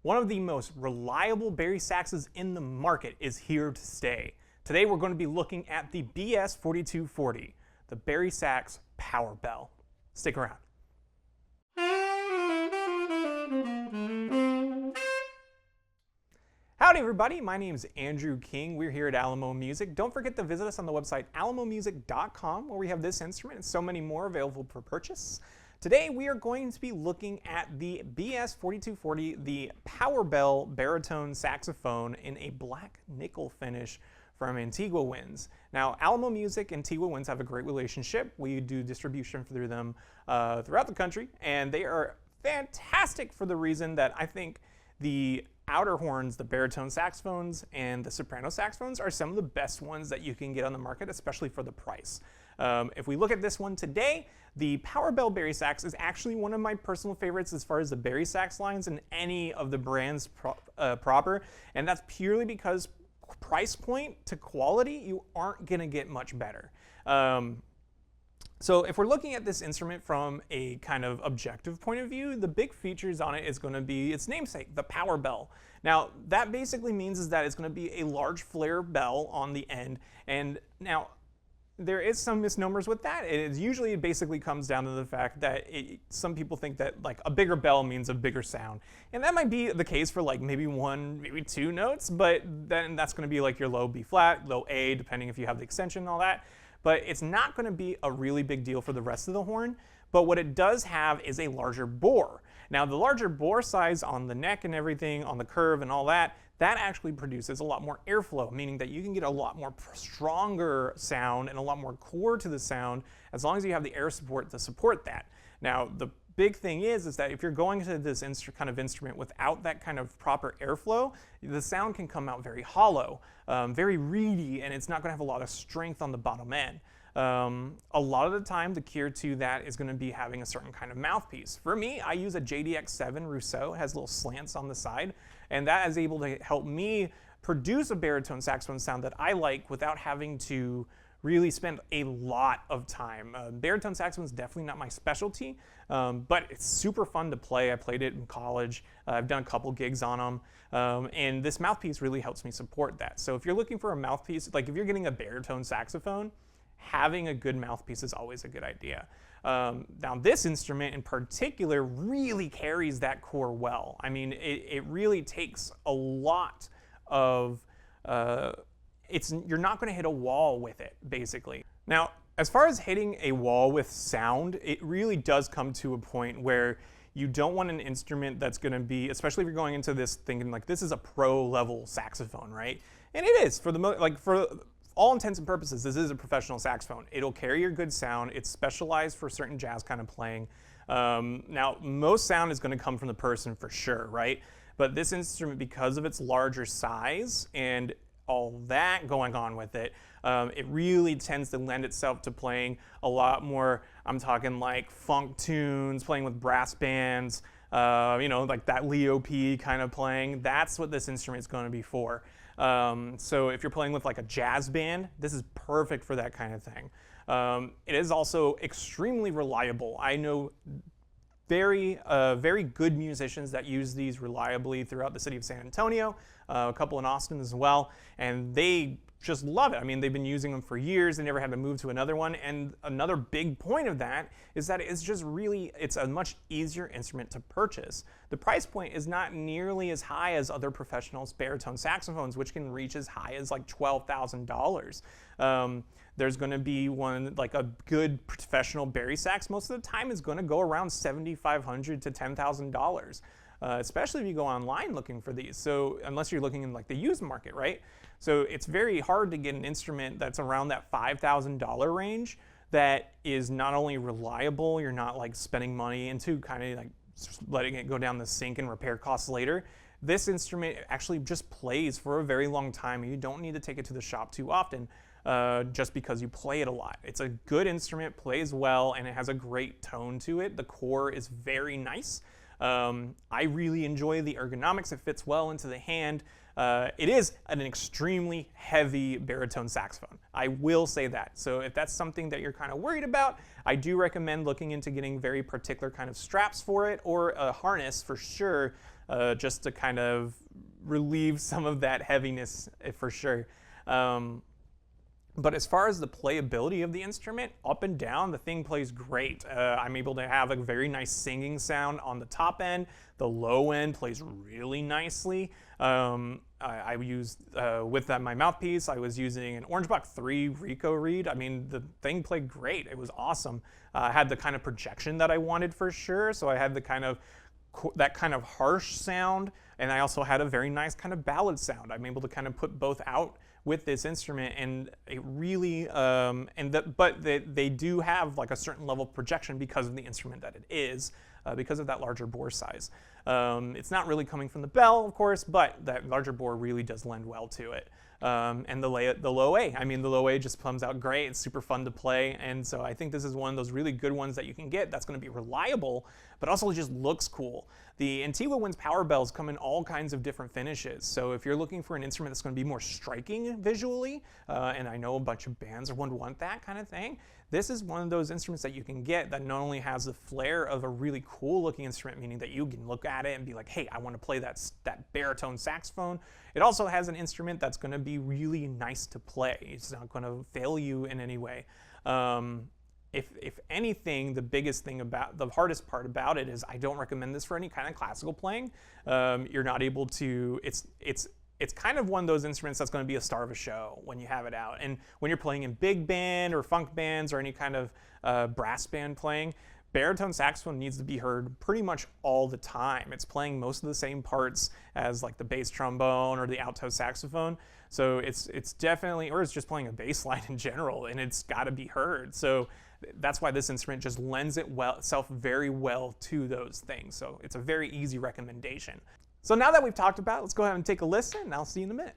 One of the most reliable bari saxes in the market is here to stay. Today we're going to be looking at the BS4240, the bari sax power bell. Stick around. Howdy everybody, my name is Andrew King. We're here at 𝗪𝗻𝟎. Don't forget to visit us on the website 𝗪𝗻𝟎.com, where we have this instrument and so many more available for purchase. Today we are going to be looking at the BS4240, the power bell baritone saxophone in a black nickel finish from Antigua Winds. Now, 𝗪𝗻𝟎 and Antigua Winds have a great relationship. We do distribution through them throughout the country, and they are fantastic for the reason that I think the outer horns, the baritone saxophones, and the soprano saxophones are some of the best ones that you can get on the market, especially for the price. If we look at this one today, the power bell bari sax is actually one of my personal favorites as far as the bari sax lines in any of the brands proper, and that's purely because price point to quality, you aren't going to get much better. So if we're looking at this instrument from a kind of objective point of view, the big features on it is going to be its namesake, the power bell. Now, that basically means is that it's going to be a large flare bell on the end, and now there is some misnomers with that. It basically comes down to the fact that some people think that like a bigger bell means a bigger sound, and that might be the case for like maybe one, maybe two notes, but then that's going to be like your low B flat, low A, depending if you have the extension and all that. But it's not going to be a really big deal for the rest of the horn. But what it does have is a larger bore. Now, the larger bore size on the neck and everything, on the curve and all that, that actually produces a lot more airflow, meaning that you can get a lot more stronger sound and a lot more core to the sound as long as you have the air support to support that. Now, the big thing is that if you're going to this kind of instrument without that kind of proper airflow, the sound can come out very hollow, very reedy, and it's not going to have a lot of strength on the bottom end. A lot of the time, the cure to that is going to be having a certain kind of mouthpiece. For me, I use a JDX7 Rousseau. It has little slants on the side, and that is able to help me produce a baritone saxophone sound that I like without having to really spend a lot of time. Baritone saxophone is definitely not my specialty, but it's super fun to play. I played it in college. I've done a couple gigs on them, and this mouthpiece really helps me support that. So if you're looking for a mouthpiece, like if you're getting a baritone saxophone, having a good mouthpiece is always a good idea. Now this instrument in particular really carries that core well. I mean, it really takes a lot of, you're not going to hit a wall with it, basically. Now, as far as hitting a wall with sound, it really does come to a point where you don't want an instrument that's going to be, especially if you're going into this thinking like this is a pro level saxophone, right? And it is for all intents and purposes. This is a professional saxophone. It'll carry your good sound. It's specialized for certain jazz kind of playing. Now, most sound is going to come from the person for sure, right? But this instrument, because of its larger size and all that going on with it, it really tends to lend itself to playing a lot more, I'm talking like funk tunes, playing with brass bands, you know, like that 𝗪𝗍𝗍𝗀 kind of playing. That's what this instrument is going to be for. So if you're playing with like a jazz band, this is perfect for that kind of thing. It is also extremely reliable. I know very good musicians that use these reliably throughout the city of San Antonio, a couple in Austin as well, and they just love it. I mean, they've been using them for years. They never had to move to another one. And another big point of that is that it's a much easier instrument to purchase. The price point is not nearly as high as other professional baritone saxophones, which can reach as high as like $12,000. There's going to be one, like a good professional bari sax, most of the time is going to go around $7,500 to $10,000. Especially if you go online looking for these. So unless you're looking in like the used market, right? So it's very hard to get an instrument that's around that $5,000 range that is not only reliable, you're not like spending money into kind of like letting it go down the sink and repair costs later. This instrument actually just plays for a very long time, and you don't need to take it to the shop too often just because you play it a lot. It's a good instrument, plays well, and it has a great tone to it. The core is very nice. I really enjoy the ergonomics. It fits well into the hand. It is an extremely heavy baritone saxophone. I will say that. So if that's something that you're kind of worried about, I do recommend looking into getting very particular kind of straps for it, or a harness for sure, just to kind of relieve some of that heaviness for sure. But as far as the playability of the instrument, up and down, the thing plays great. I'm able to have a very nice singing sound on the top end. The low end plays really nicely. I used, with my mouthpiece, I was using an Orange Box 3 Rico reed. I mean, the thing played great. It was awesome. I had the kind of projection that I wanted for sure. So I had the kind of that kind of harsh sound, and I also had a very nice kind of ballad sound. I'm able to kind of put both out with this instrument, and it really, but they do have like a certain level of projection because of the instrument that it is, because of that larger bore size. It's not really coming from the bell, of course, but that larger bore really does lend well to it. And the low A, I mean, the low A just comes out great. It's super fun to play, and so I think this is one of those really good ones that you can get that's going to be reliable, but also just looks cool. The Antigua Winds power bells come in all kinds of different finishes, so if you're looking for an instrument that's going to be more striking visually, and I know a bunch of bands would want that kind of thing, this is one of those instruments that you can get that not only has the flair of a really cool looking instrument, meaning that you can look at it and be like, hey, I want to play that baritone saxophone. It also has an instrument that's going to be really nice to play. It's not going to fail you in any way. If anything, the hardest part about it is I don't recommend this for any kind of classical playing. You're not able to, it's kind of one of those instruments that's going to be a star of a show when you have it out. And when you're playing in big band or funk bands or any kind of brass band playing, baritone saxophone needs to be heard pretty much all the time. It's playing most of the same parts as like the bass trombone or the alto saxophone. So it's definitely, or it's just playing a bass line in general, and it's got to be heard. So that's why this instrument just lends itself very well to those things. So it's a very easy recommendation. So now that we've talked about it, let's go ahead and take a listen, and I'll see you in a minute.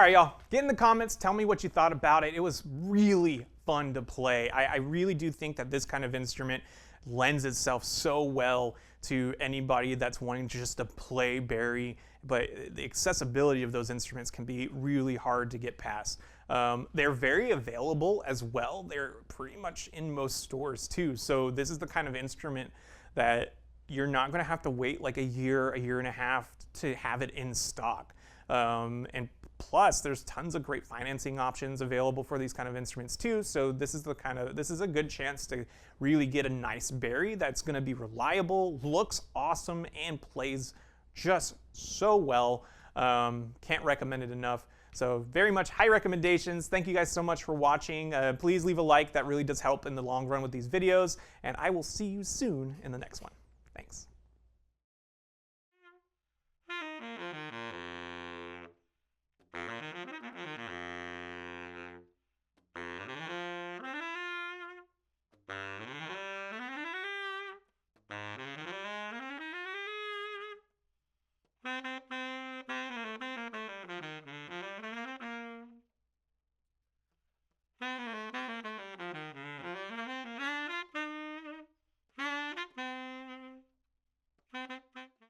right, y'all, get in the comments, tell me what you thought about it. It was really fun to play. I really do think that this kind of instrument lends itself so well to anybody that's wanting just to play bari, but the accessibility of those instruments can be really hard to get past. They're very available as well. They're pretty much in most stores too. So this is the kind of instrument that you're not going to have to wait like a year and a half to have it in stock. And plus, there's tons of great financing options available for these kind of instruments too. So this is a good chance to really get a nice bari that's going to be reliable, looks awesome, and plays just so well. Can't recommend it enough. So very much high recommendations. Thank you guys so much for watching. Please leave a like. That really does help in the long run with these videos. And I will see you soon in the next one.